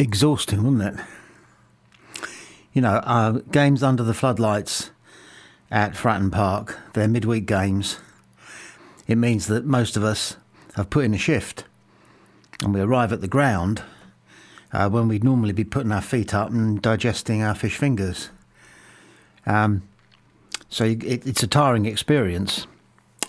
exhausting, wasn't it? You know, games under the floodlights at Fratton Park, they're midweek games. It means that most of us have put in a shift and we arrive at the ground when we'd normally be putting our feet up and digesting our fish fingers. So it's a tiring experience.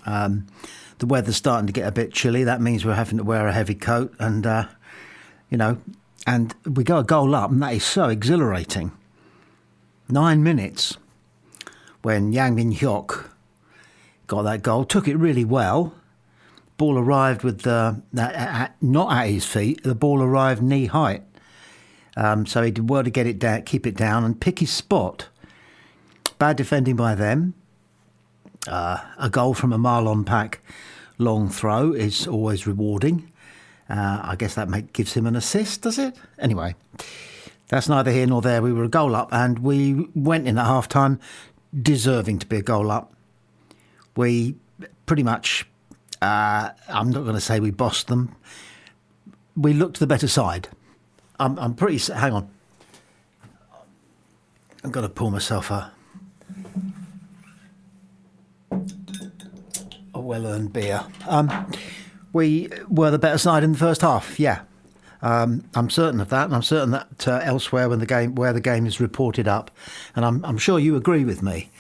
The weather's starting to get a bit chilly. That means we're having to wear a heavy coat and, and we go a goal up and that is so exhilarating. 9 minutes when Yang Min Hyuk got that goal, took it really well. Ball arrived with not at his feet. The ball arrived knee height, so he did well to get it down, keep it down, and pick his spot. Bad defending by them. A goal from a Marlon Pack long throw is always rewarding. I guess that gives him an assist, does it? Anyway, that's neither here nor there. We were a goal up, and we went in at half time deserving to be a goal up. We pretty much, I'm not going to say we bossed them. We looked the better side. I'm pretty, hang on. I'm going to pour myself a well-earned beer. We were the better side in the first half, yeah. I'm certain of that, and I'm certain that elsewhere where the game is reported up, and I'm sure you agree with me,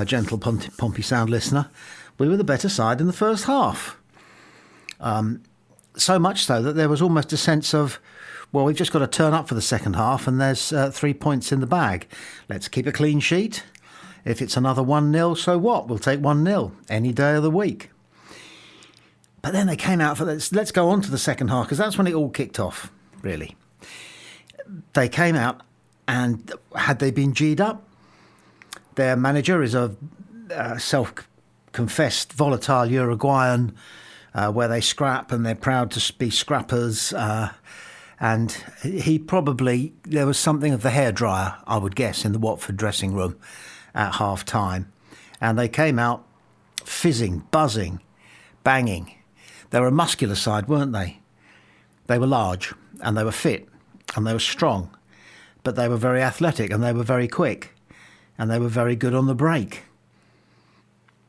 gentle Pompey Sound listener, we were the better side in the first half. So much so that there was almost a sense of, well, we've just got to turn up for the second half and there's 3 points in the bag. Let's keep a clean sheet. If it's another 1-0, so what? We'll take 1-0 any day of the week. But then they came out for this. Let's go on to the second half, because that's when it all kicked off, really. They came out, and had they been G'd up, their manager is a self-confessed volatile Uruguayan, where they scrap and they're proud to be scrappers. And he probably, there was something of the hairdryer, I would guess, in the Watford dressing room at half time. And they came out fizzing, buzzing, banging. They were a muscular side, weren't they? They were large and they were fit and they were strong, but they were very athletic and they were very quick and they were very good on the break.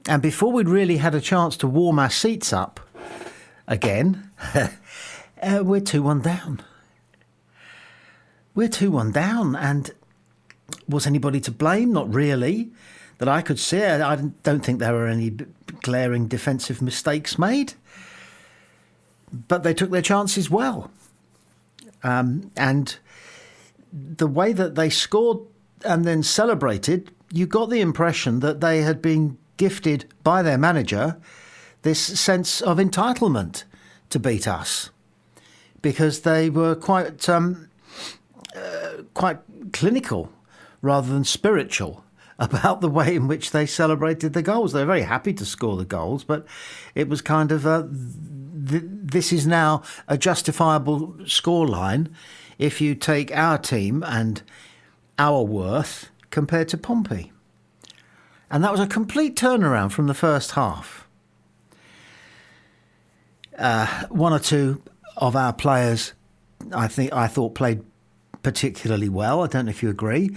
And before we'd really had a chance to warm our seats up again, we're 2-1 down. We're 2-1 down, and was anybody to blame? Not really, that I could see. I don't think there were any glaring defensive mistakes made. But they took their chances well. And the way that they scored and then celebrated, you got the impression that they had been gifted by their manager this sense of entitlement to beat us, because they were quite clinical rather than spiritual about the way in which they celebrated the goals. They were very happy to score the goals, but it was kind of this is now a justifiable scoreline if you take our team and our worth compared to Pompey. And that was a complete turnaround from the first half. One or two of our players, I thought played particularly well. I don't know if you agree.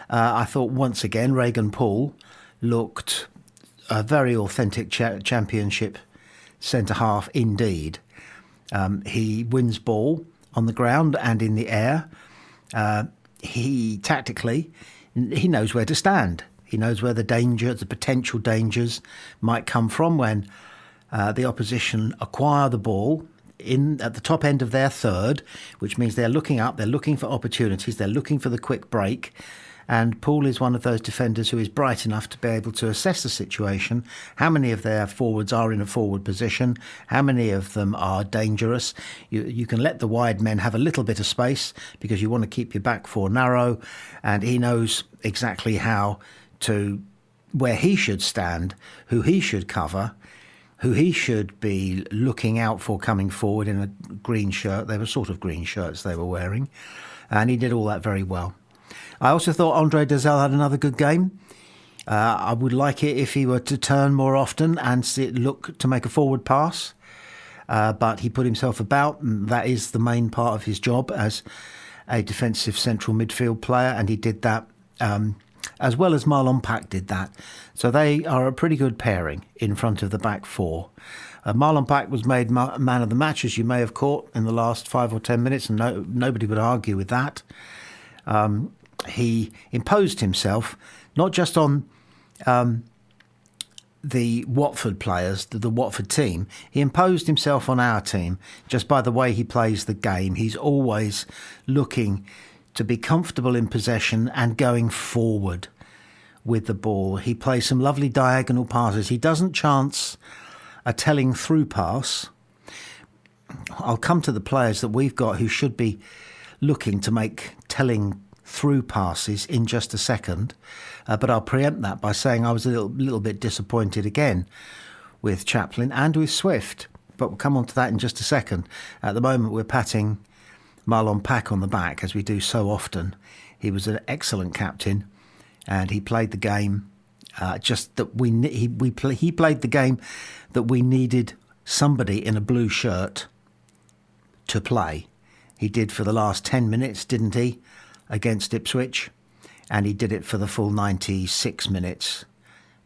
I thought once again Regan Poole looked a very authentic championship centre-half indeed. He wins ball on the ground and in the air. He tactically, he knows where to stand. He knows where the potential dangers might come from when the opposition acquire the ball at the top end of their third, which means they're looking up, they're looking for opportunities, they're looking for the quick break. And Poole is one of those defenders who is bright enough to be able to assess the situation. How many of their forwards are in a forward position? How many of them are dangerous? You can let the wide men have a little bit of space because you want to keep your back four narrow. And he knows exactly where he should stand, who he should cover, who he should be looking out for coming forward in a green shirt. They were sort of green shirts they were wearing. And he did all that very well. I also thought Andre Desailly had another good game. I would like it if he were to turn more often and look to make a forward pass. But he put himself about, and that is the main part of his job as a defensive central midfield player, and he did that as well as Marlon Pack did that. So they are a pretty good pairing in front of the back four. Marlon Pack was made man of the match, as you may have caught in the last 5 or 10 minutes, and nobody would argue with that. He imposed himself, not just on the Watford players, the Watford team. He imposed himself on our team just by the way he plays the game. He's always looking to be comfortable in possession and going forward with the ball. He plays some lovely diagonal passes. He doesn't chance a telling through pass. I'll come to the players that we've got who should be looking to make telling through passes in just a second, but I'll preempt that by saying I was a little bit disappointed again with Chaplin and with Swift, but we'll come on to that in just a second. At the moment we're patting Marlon Pack on the back, as we do so often. He was an excellent captain, and he played the game just that he played the game that we needed somebody in a blue shirt to play. He did for the last 10 minutes, didn't he, against Ipswich, and he did it for the full 96 minutes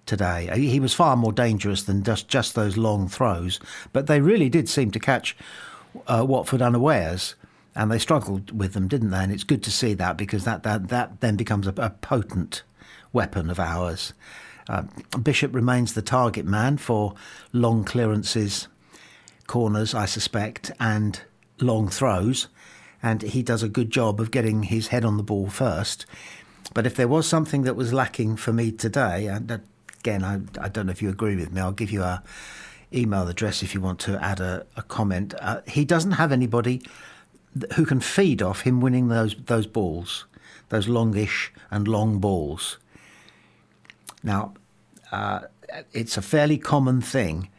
today. He was far more dangerous than just those long throws, but they really did seem to catch Watford unawares, and they struggled with them, didn't they? And it's good to see that, because that then becomes a potent weapon of ours. Bishop remains the target man for long clearances, corners, I suspect, and long throws, and he does a good job of getting his head on the ball first. But if there was something that was lacking for me today, and again, I don't know if you agree with me, I'll give you our email address if you want to add a comment. He doesn't have anybody who can feed off him winning those balls, those longish and long balls. Now, it's a fairly common thing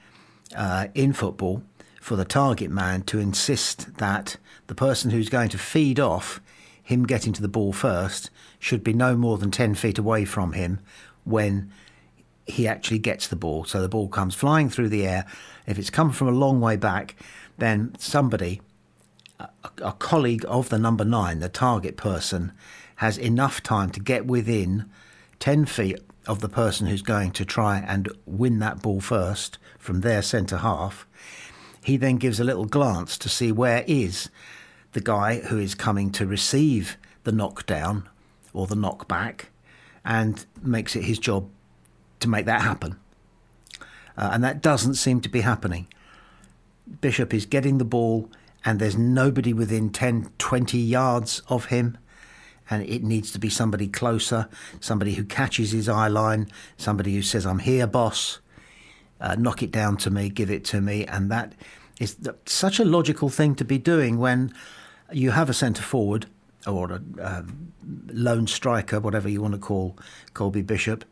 in football for the target man to insist that the person who's going to feed off him getting to the ball first should be no more than 10 feet away from him when he actually gets the ball. So the ball comes flying through the air. If it's come from a long way back, then somebody, a colleague of the number 9, the target person, has enough time to get within 10 feet of the person who's going to try and win that ball first from their centre half. He then gives a little glance to see where is the guy who is coming to receive the knockdown or the knockback, and makes it his job to make that happen. And that doesn't seem to be happening. Bishop is getting the ball and there's nobody within 10, 20 yards of him, and it needs to be somebody closer, somebody who catches his eye line, somebody who says, "I'm here, boss, knock it down to me, give it to me." And that is such a logical thing to be doing when you have a centre forward or a lone striker, whatever you want to call Colby Bishop,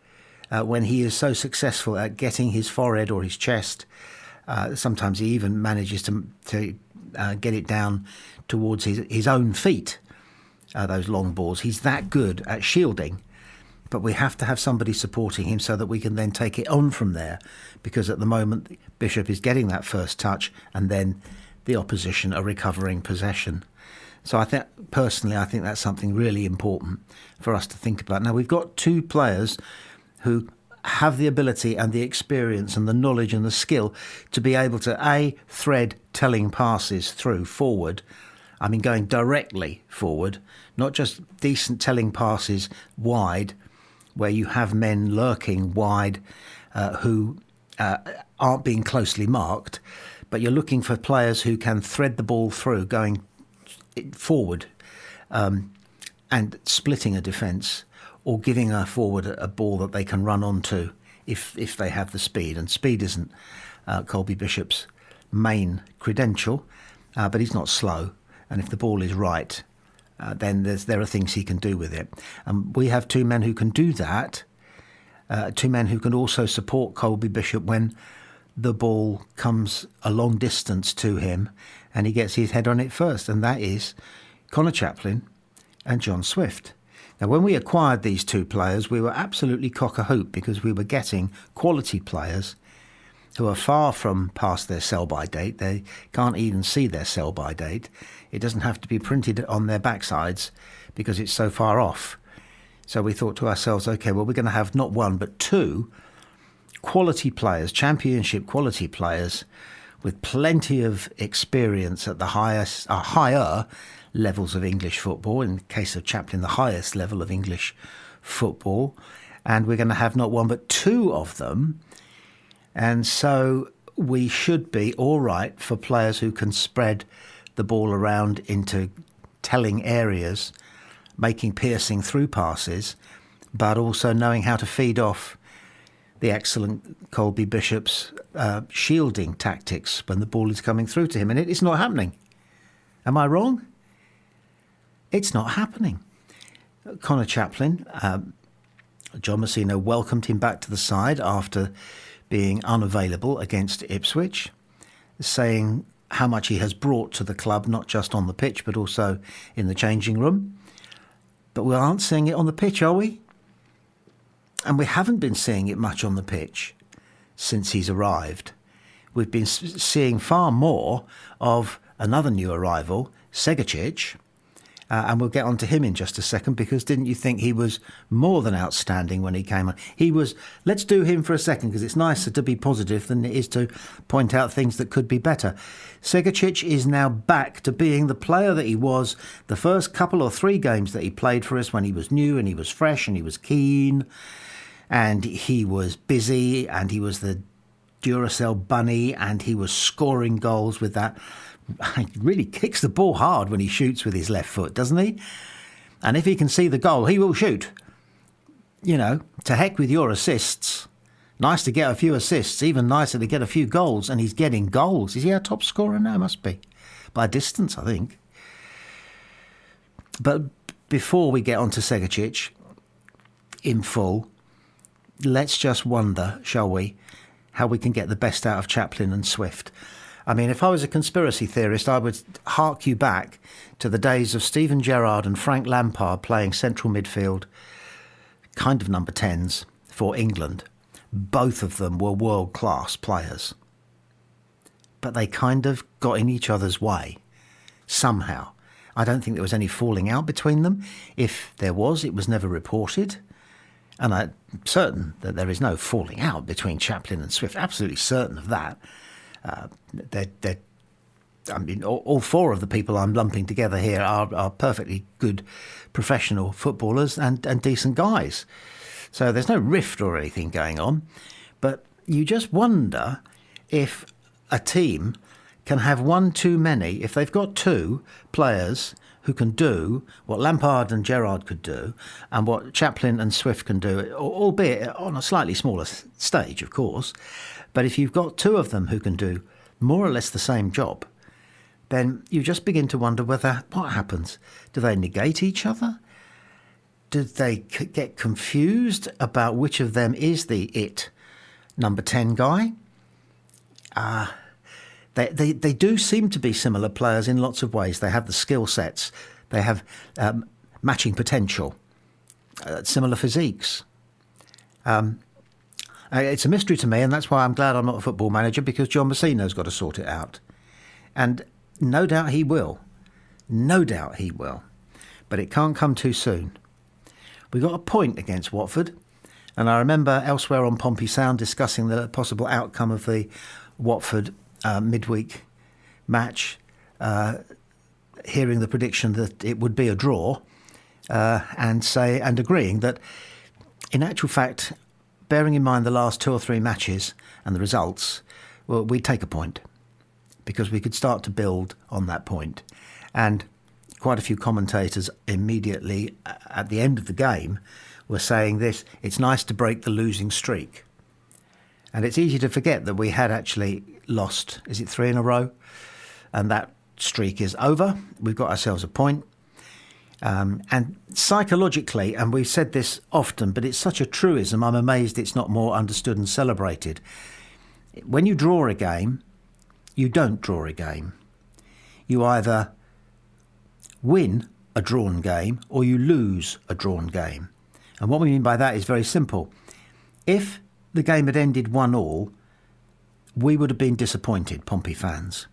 when he is so successful at getting his forehead or his chest. Sometimes he even manages to get it down towards his own feet, those long balls. He's that good at shielding, but we have to have somebody supporting him so that we can then take it on from there, because at the moment Bishop is getting that first touch and then the opposition are recovering possession. So I think that's something really important for us to think about. Now, we've got 2 players who have the ability and the experience and the knowledge and the skill to be able to thread telling passes through forward. I mean, going directly forward, not just decent telling passes wide, where you have men lurking wide who aren't being closely marked, but you're looking for players who can thread the ball through, going forward and splitting a defence, or giving a forward a ball that they can run onto if they have the speed. And speed isn't Colby Bishop's main credential, but he's not slow. And if the ball is right, then there are things he can do with it. And we have 2 men who can do that, 2 men who can also support Colby Bishop when the ball comes a long distance to him and he gets his head on it first, and that is Connor Chaplin and John Swift. Now, when we acquired these 2 players, we were absolutely cock-a-hoop because we were getting quality players who are far from past their sell-by date. They can't even see their sell-by date. It doesn't have to be printed on their backsides because it's so far off. So we thought to ourselves, OK, well, we're going to have not one but two quality players, championship quality players, with plenty of experience at the higher levels of English football. In the case of Chaplin, the highest level of English football. And we're going to have not one but two of them. And so we should be all right for players who can spread the ball around into telling areas, making piercing through passes, but also knowing how to feed off the excellent Colby Bishop's shielding tactics when the ball is coming through to him. And it's not happening. Am I wrong? It's not happening. Connor Chaplin, John Messina welcomed him back to the side after being unavailable against Ipswich, saying how much he has brought to the club, not just on the pitch, but also in the changing room. But we aren't seeing it on the pitch, are we? And we haven't been seeing it much on the pitch since he's arrived. We've been seeing far more of another new arrival, SEGACIC, and we'll get on to him in just a second, because didn't you think he was more than outstanding when he came on? He was. Let's do him for a second, because it's nicer to be positive than it is to point out things that could be better. SEGACIC is now back to being the player that he was the first couple or three games that he played for us, when he was new and he was fresh and he was keen and he was busy and he was the Duracell bunny and he was scoring goals with that. He really kicks the ball hard when he shoots with his left foot, doesn't he? And if he can see the goal, he will shoot. You know, to heck with your assists. Nice to get a few assists, even nicer to get a few goals, and he's getting goals. Is he our top scorer now? Must be. By a distance, I think. But before we get on to SEGACIC in full, let's just wonder, shall we, how we can get the best out of Chaplin and Swift. I mean, if I was a conspiracy theorist, I would hark you back to the days of Steven Gerrard and Frank Lampard playing central midfield, kind of number 10s for England. Both of them were world-class players. But they kind of got in each other's way, somehow. I don't think there was any falling out between them. If there was, it was never reported. And I'm certain that there is no falling out between Chaplin and Swift. Absolutely certain of that. I mean, all four of the people I'm lumping together here are perfectly good professional footballers and decent guys. So there's no rift or anything going on. But you just wonder if a team can have one too many, if they've got two players who can do what Lampard and Gerrard could do and what Chaplin and Swift can do, albeit on a slightly smaller stage, of course. But if you've got two of them who can do more or less the same job, then you just begin to wonder what happens. Do they negate each other? Do they get confused about which of them is the number 10 guy? They do seem to be similar players in lots of ways. They have the skill sets. They have matching potential, similar physiques. It's a mystery to me, and that's why I'm glad I'm not a football manager, because John Messina's got to sort it out. And no doubt he will. No doubt he will. But it can't come too soon. We got a point against Watford, and I remember elsewhere on Pompey Sound discussing the possible outcome of the Watford midweek match, hearing the prediction that it would be a draw, and agreeing that, in actual fact, bearing in mind the last two or three matches and the results, well, we'd take a point, because we could start to build on that point. And quite a few commentators immediately at the end of the game were saying this: it's nice to break the losing streak. And it's easy to forget that we had actually lost, is it 3 in a row? And that streak is over. We've got ourselves a point. And psychologically, and we've said this often, but it's such a truism, I'm amazed it's not more understood and celebrated. When you draw a game, you don't draw a game. You either win a drawn game or you lose a drawn game. And what we mean by that is very simple. If the game had ended 1-1, we would have been disappointed, Pompey fans,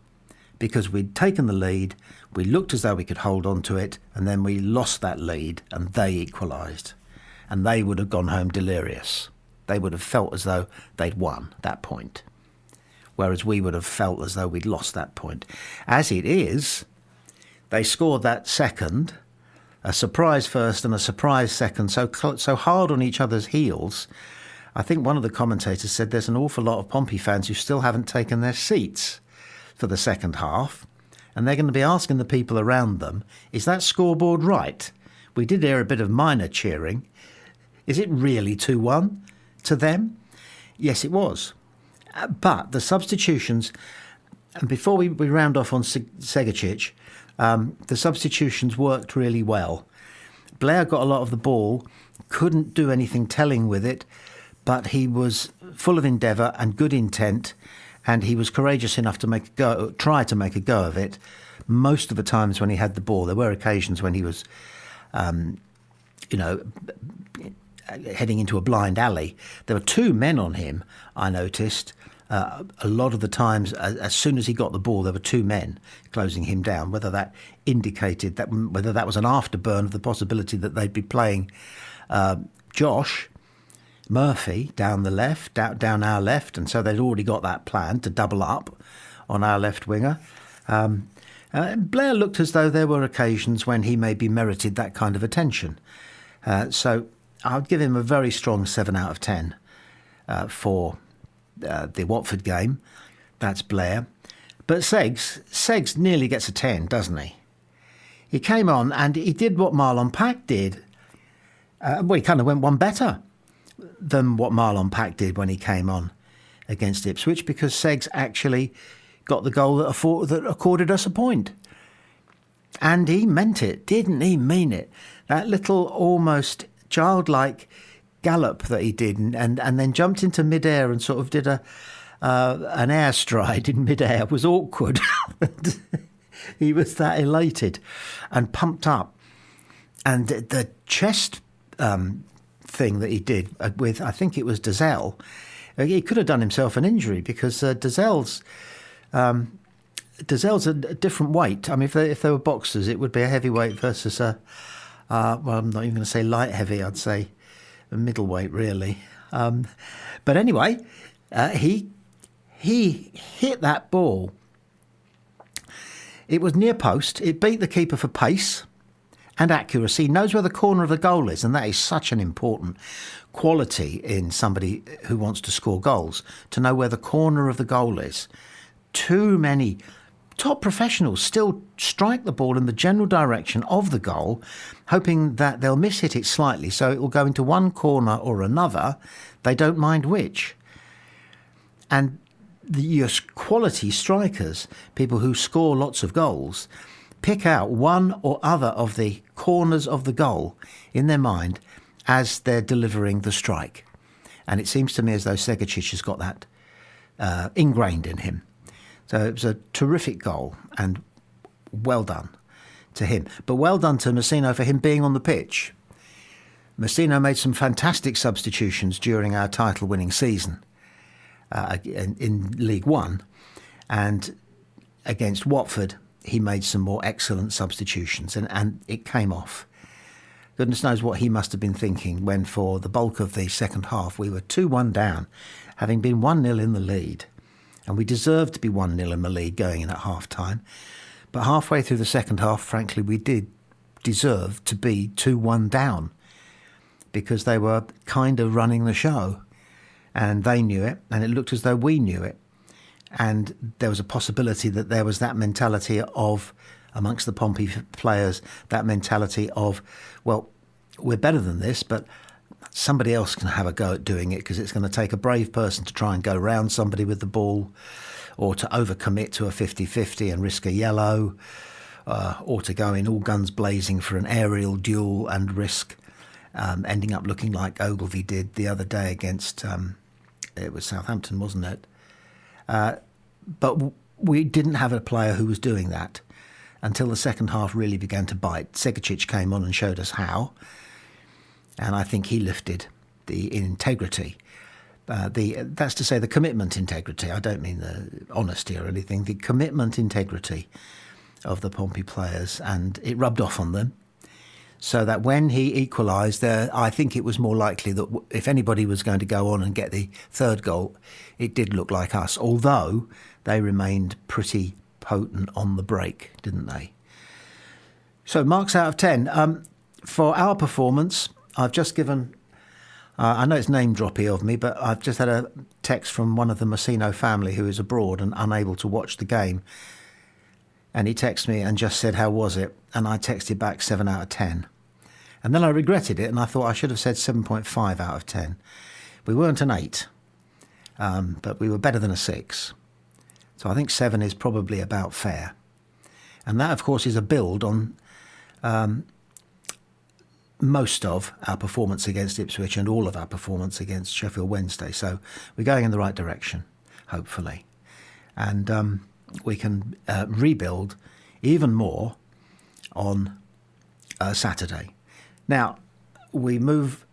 because we'd taken the lead, we looked as though we could hold on to it, and then we lost that lead and they equalised. And they would have gone home delirious. They would have felt as though they'd won that point, whereas we would have felt as though we'd lost that point. As it is, they scored that second, a surprise first and a surprise second, so hard on each other's heels. I think one of the commentators said there's an awful lot of Pompey fans who still haven't taken their seats for the second half, and they're going to be asking the people around them, is that scoreboard right? We did hear a bit of minor cheering. Is it really 2-1 to them? Yes, it was. But the substitutions, and before we round off on SEGACIC, the substitutions worked really well. Blair got a lot of the ball, couldn't do anything telling with it, but he was full of endeavour and good intent, and he was courageous enough to try to make a go of it. Most of the times when he had the ball, there were occasions when he was, heading into a blind alley. There were two men on him, I noticed. A lot of the times, as soon as he got the ball, there were two men closing him down. Whether that indicated that, whether that was an afterburn of the possibility that they'd be playing Josh Murphy down the left, down our left, and so they'd already got that plan to double up on our left winger. Blair looked as though there were occasions when he maybe merited that kind of attention. So I'd give him a very strong 7 out of 10 for the Watford game. That's Blair. But Segs nearly gets a 10, doesn't he? He came on and he did what Marlon Pack did. He kind of went one better than what Marlon Pack did when he came on against Ipswich, because Segs actually got the goal that accorded us a point. And he meant it, didn't he mean it? That little almost childlike gallop that he did, and then jumped into midair and sort of did an air stride in midair was awkward. He was that elated and pumped up. And the chest thing that he did with, I think it was Dazelle, he could have done himself an injury, because Dazzelle's a different weight. I mean, if they were boxers, it would be a heavyweight versus I'm not even going to say light heavy, I'd say a middleweight, really. But anyway, he hit that ball. It was near post. It beat the keeper for pace and accuracy. He knows where the corner of the goal is, and that is such an important quality in somebody who wants to score goals, to know where the corner of the goal is. Too many top professionals still strike the ball in the general direction of the goal, hoping that they'll miss-hit it slightly so it will go into one corner or another. They don't mind which. And your quality strikers, people who score lots of goals, pick out one or other of the corners of the goal in their mind as they're delivering the strike. And it seems to me as though SEGACIC has got that ingrained in him. So it was a terrific goal, and well done to him. But well done to Messino for him being on the pitch. Messino made some fantastic substitutions during our title-winning season in League One, and against Watford he made some more excellent substitutions, and it came off. Goodness knows what he must have been thinking when, for the bulk of the second half, we were 2-1 down, having been 1-0 in the lead. And we deserved to be 1-0 in the lead going in at half-time. But halfway through the second half, frankly, we did deserve to be 2-1 down, because they were kind of running the show. And they knew it, and it looked as though we knew it. And there was a possibility that there was that mentality of, amongst the Pompey players, that mentality of, well, we're better than this, but somebody else can have a go at doing it, because it's going to take a brave person to try and go round somebody with the ball, or to overcommit to a 50-50 and risk a yellow, or to go in all guns blazing for an aerial duel and risk ending up looking like Ogilvy did the other day against, it was Southampton, wasn't it? But we didn't have a player who was doing that until the second half really began to bite. SEGACIC came on and showed us how. And I think he lifted the integrity That's to say the commitment integrity. I don't mean the honesty or anything. The commitment integrity of the Pompey players, and it rubbed off on them. So that when he equalised, I think it was more likely that if anybody was going to go on and get the third goal, it did look like us. Although they remained pretty potent on the break, didn't they? So marks out of 10 for our performance. I've just given. I know it's name droppy of me, but I've just had a text from one of the Messino family who is abroad and unable to watch the game. And he texted me and just said, "How was it?" And I texted back 7 out of 10. And then I regretted it and I thought I should have said 7.5 out of 10. We weren't an 8, but we were better than a 6. So I think 7 is probably about fair. And that, of course, is a build on most of our performance against Ipswich and all of our performance against Sheffield Wednesday. So we're going in the right direction, hopefully. And we can rebuild even more on Saturday. Now, we move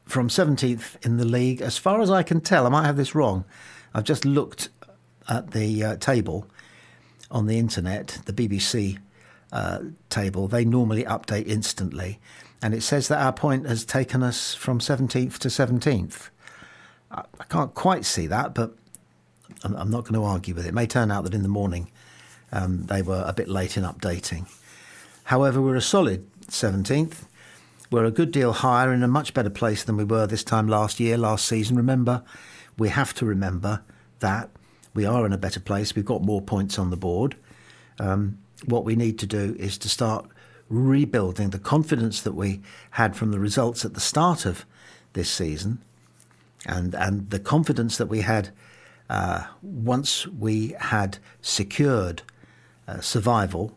from 17th in the league. As far as I can tell, I might have this wrong. I've just looked at the table on the internet, the BBC table. They normally update instantly. And it says that our point has taken us from 17th to 17th. I can't quite see that, but I'm not going to argue with it. It may turn out that in the morning they were a bit late in updating. However, we're a solid 17th. We're a good deal higher, in a much better place than we were this time last season. Remember, we have to remember that we are in a better place. We've got more points on the board. What we need to do is to start rebuilding the confidence that we had from the results at the start of this season, and the confidence that we had once we had secured survival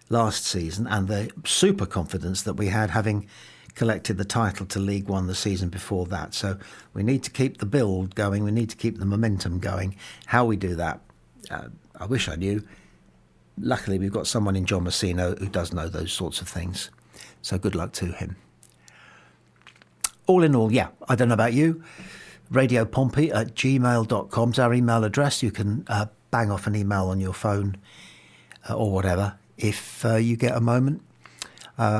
last season, and the super confidence that we had having collected the title to League One the season before that. So we need to keep the build going. We need to keep the momentum going. How we do that, I wish I knew. Luckily, we've got someone in John Messino who does know those sorts of things. So good luck to him. All in all, yeah, I don't know about you. radiopompey@gmail.com is our email address. You can bang off an email on your phone or whatever if you get a moment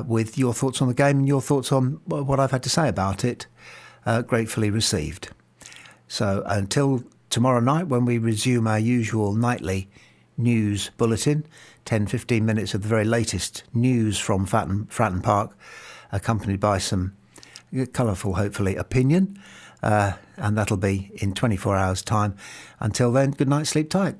with your thoughts on the game and your thoughts on what I've had to say about it. Gratefully received. So until tomorrow night, when we resume our usual nightly news bulletin, 10-15 minutes of the very latest news from Fratton Park, accompanied by some colourful, hopefully, opinion. And that'll be in 24 hours' time. Until then, good night, sleep tight.